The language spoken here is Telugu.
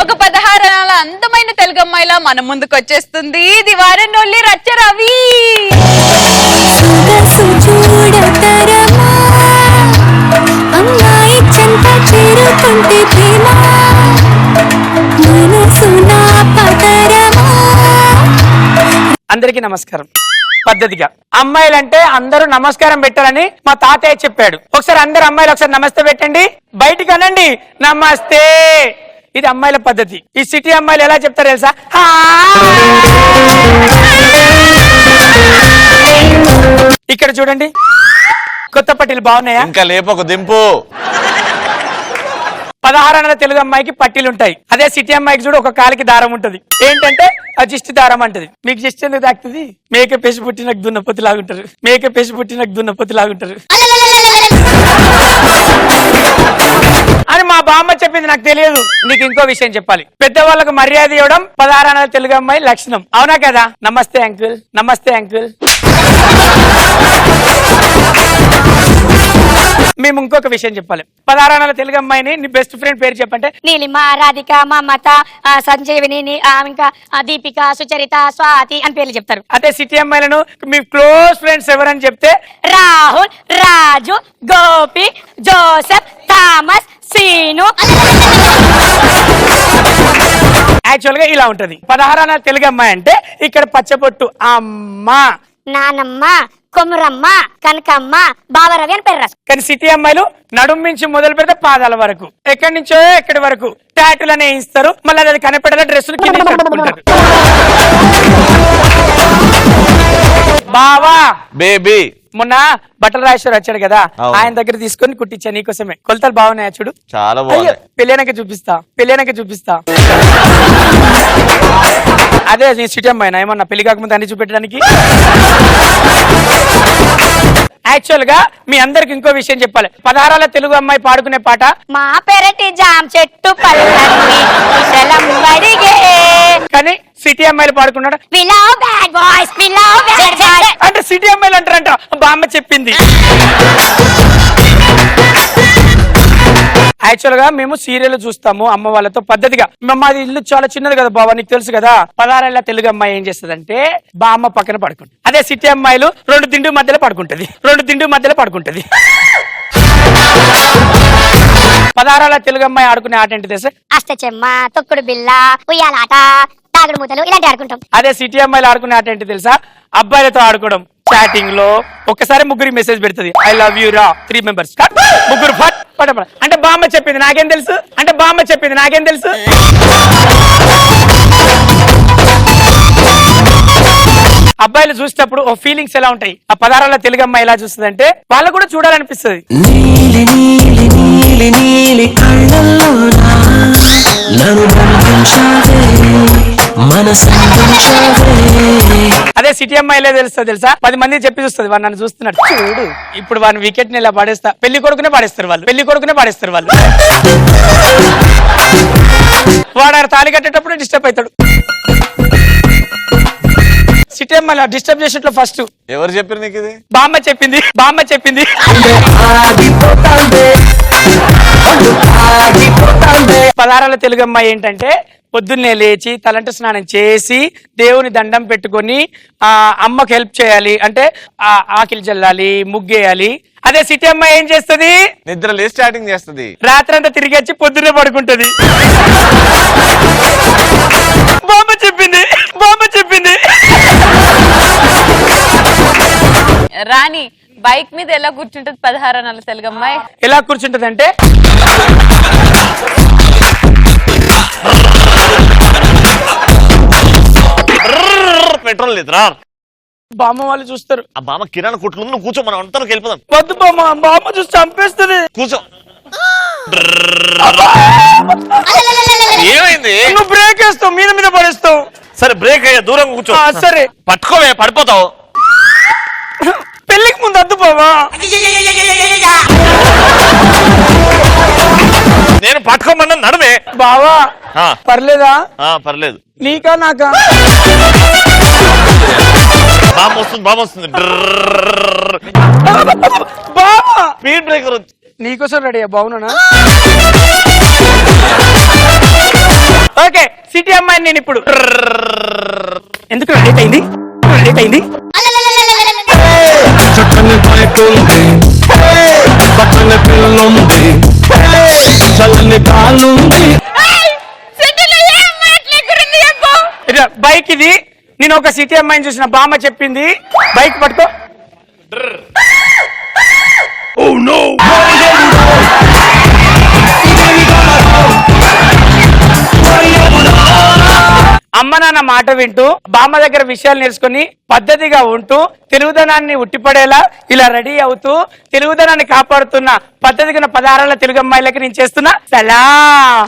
ఒక 16 ఏళ్ల అందమైన తెలుగు అమ్మాయిలా మన ముందుకు వచ్చేస్తుంది ఇది వారనోళ్ళి రచ్చ రవి. అందరికీ నమస్కారం. పద్ధతిగా అమ్మాయిలంటే అందరూ నమస్కారం పెట్టాలని మా తాతయ్య చెప్పాడు. ఒకసారి అందరు అమ్మాయిలు ఒకసారి నమస్తే పెట్టండి, బయటికి అనండి నమస్తే. ఇది అమ్మాయిల పద్ధతి. ఈ సిటీ అమ్మాయిలు ఎలా చెప్తారు తెలుసా? ఇక్కడ చూడండి, కొత్త పట్టీలు బాగున్నాయా? ఇంకా లేపకు దింపు. 16 ఏళ్ల తెలుగు అమ్మాయికి పట్టీలు ఉంటాయి. అదే సిటీ అమ్మాయికి చూడు ఒక కాలికి దారం ఉంటది. ఏంటంటే జిస్ట్ దారం అంటది. మీకు జిస్ట్ ఎందుకు తాకుతుంది? మేకప్ వేసి పుట్టినకు దున్నపోతు లాగుంటారు. మేకప్ వేసి పుట్టినకు దున్నపోతు లాగుంటారు అని మా బామ్మ చెప్పింది. నాకు తెలియదు. నీకు ఇంకో విషయం చెప్పాలి. పెద్దవాళ్ళకు మర్యాద ఇవ్వడం 16 ఏళ్ల తెలుగు అమ్మాయి లక్షణం. అవునా కదా? నమస్తే అంకుల్, నమస్తే అంకుల్. మేము ఇంకొక విషయం చెప్పాలి. 16 ఏళ్ల తెలుగు అమ్మాయిని నీ బెస్ట్ ఫ్రెండ్ పేరు చెప్పంటే నీలిమ, రాధిక, మమత, సంజీవిని, ఇంకా దీపిక, సుచరిత, స్వాతి అని పేర్లు చెప్తారు. అదే సిటీ అమ్మాయిలను మీ క్లోజ్ ఫ్రెండ్స్ ఎవరని చెప్తే Rahul, Raju, Gopi, Joseph, Thomas, Seenu. Actual గా ఇలా ఉంటది. 16 ఏళ్ల తెలుగు అమ్మాయి అంటే ఇక్కడ పచ్చబొట్టు అమ్మ, నానమ్మ, కొమురమ్మ, కనకమ్మ, బావరవి అని పేరు రాసు. కానీ సిటీ అమ్మాయిలు నడుం నుంచి మొదలు పెడితే పాదాల వరకు, ఎక్కడి నుంచో ఎక్కడి వరకు టాటూలనే ఇస్తారు. మళ్ళీ అది కనపడేలా డ్రెస్సులు కింద కట్టుకుంటారు. బావా బేబీ మొన్న బట్టల రాజేశ్వర్ వచ్చాడు కదా, ఆయన దగ్గర తీసుకొని కుట్టించా నీకోసమే. కొలతలు బాగున్నాయా చూడు? చాలా బాగుంది. పెళ్ళైనాక చూపిస్తా, పెళ్ళైనాక చూపిస్తా. అదే నీ సిటీ అమ్మాయినా ఏమన్నా పెళ్లి కాకముందు అన్ని చూపెట్టడానికి. యాక్చువల్ గా మీ అందరికి ఇంకో విషయం చెప్పాలి. 16 ఏళ్ల తెలుగు అమ్మాయి పాడుకునే పాట మా పెరటి జామ్ చెట్టు పళ్ళన్నీ కుశలం వడిగే. కానీ సిటీ అమ్మాయిలు పాడుకున్నాడు We love bad boys, we love bad boys. అంటే సిటీ అమ్మాయిలు అంటారంట. బామ్మ చెప్పింది. యాక్చువల్ గా మేము సీరియల్ చూస్తాము అమ్మ వాళ్ళతో పద్ధతిగా. మాది ఇల్లు చాలా చిన్నది కదా బాబా, నీకు తెలుసు కదా. 16 ఏళ్ల తెలుగు అమ్మాయి ఏం చేస్తుందంటే బామ్మ పక్కన పడుకుంటుంది. అదే సిటీ అమ్మాయిలు 2 దిండు మధ్యలో పడుకుంటది. 2 దిండు మధ్యలో పడుకుంటది. 16 ఏళ్ల తెలుగు అమ్మాయి ఆడుకునే ఆట ఏంటి తెలుసా? అష్టచెమ్మ, తొక్కుడు బిల్ల, ఉయ్యాలాట, తాగుడు మూతలు ఇలాంటి ఆడుకుంటాం. అదే సిటీ అమ్మాయిలు ఆడుకునే ఆట ఏంటి తెలుసా? అబ్బాయిలతో ఆడుకోవడం. చాటింగ్ లో ఒక్కసారి ముగ్గురికి మెసేజ్ పెడుతుంది, ఐ లవ్ యూ రా 3 మెంబర్స్. ముగ్గురు ఫట్ పడపడ. అంటే బామ్మ చెప్పింది నాకేం తెలుసు, అంటే బామ్మ చెప్పింది నాకేం తెలుసు. అబ్బాయిలు చూసేటప్పుడు ఓ ఫీలింగ్స్ ఎలా ఉంటాయి, ఆ 16 ఏళ్ల తెలుగు అమ్మాయి ఎలా చూస్తుంది అంటే వాళ్ళు కూడా చూడాలనిపిస్తుంది. అదే సిటీ అమ్మాయిలే తెలుస్తా తెలుసా? 10 మంది చెప్పి చూస్తుంది, వాడు నన్ను చూస్తున్నాడు చూడు. ఇప్పుడు వాడిని వికెట్ ని ఇలా పడేస్తా, పెళ్లి కొడుకునే పడేస్తారు వాళ్ళు, పెళ్లి కొడుకునే పడేస్తారు వాళ్ళు. వాడు తాళి కట్టేటప్పుడు డిస్టర్బ్ అవుతాడు. సిటీ అమ్మాయిలు డిస్టర్బ్ చేసేట్లో ఫస్ట్ ఎవరు చెప్పారు నీకు ఇది? బామ్మ చెప్పింది, బామ్మ చెప్పింది. 16 ఏళ్ల తెలుగు అమ్మాయి ఏంటంటే పొద్దున్నే లేచి తలంట స్నానం చేసి దేవుని దండం పెట్టుకొని అమ్మకు హెల్ప్ చేయాలి, అంటే ఆకిలి చల్లాలి, ముగ్గేయాలి. అదే సిటీ అమ్మాయి ఏం చేస్తుంది? నిద్ర లేచి స్టార్టింగ్ చేస్తుంది. రాత్రంతా తిరిగి వచ్చి పొద్దున్నే పడుకుంటది. బామ్మ చెప్పింది, బామ్మ చెప్పింది. రాణి బైక్ మీద ఎలా కూర్చుంటది 16 ఏళ్ల తెలుగు అమ్మాయి? ఎలా కూర్చుంటది అంటే పెట్రోల్ లేదురా. బామ్మ వాళ్ళు చూస్తారు. ఆ బామ్మ కిరాణా కొట్లు నువ్వు కూర్చో, మనం అంతా వెళ్ళిపోదాం. వద్దు బామ్మ, బామ్మ చూసి చంపేస్తుంది. కూర్చో. ఏమైంది? నువ్వు బ్రేక్ వేస్తావు, మీద మీద పడేస్తావు. సరే బ్రేక్ అయ్యా, దూరంగా కూర్చో. సరే పట్టుకోవే, పడిపోతావు. పెళ్లికి ముందు వద్దు బావా. నేను పట్టుకోమన్నా నడమే బావా. పర్లేదా? పర్లేదు. నీకా నాకా? బామ్మ వస్తుంది, బామ్మ వస్తుంది. బావా స్పీడ్ బ్రేకర్ నీకోసం రెడీ బాగున్నా? ఓకే సిటీ అమ్మాయిని నేను ఇప్పుడు ఎందుకు లేట్ అయింది చక్కని బైక్ ఉంది పక్కన పిల్లుంది చల్లని కాలుంది బైక్ ఇది నేను ఒక సిటీ అమ్మాయిని చూసిన బామ్మ చెప్పింది బైక్ పట్టుకో అమ్మ నాన్న మాట వింటూ బామ్మ దగ్గర విషయాలు నేర్చుకుని పద్ధతిగా ఉంటూ తెలుగుదనాన్ని ఉట్టిపడేలా ఇలా రెడీ అవుతూ తెలుగుదనాన్ని కాపాడుతున్న పద్ధతిగా పదహారాల తెలుగు అమ్మాయిలకి నేను చేస్తున్నా సలాం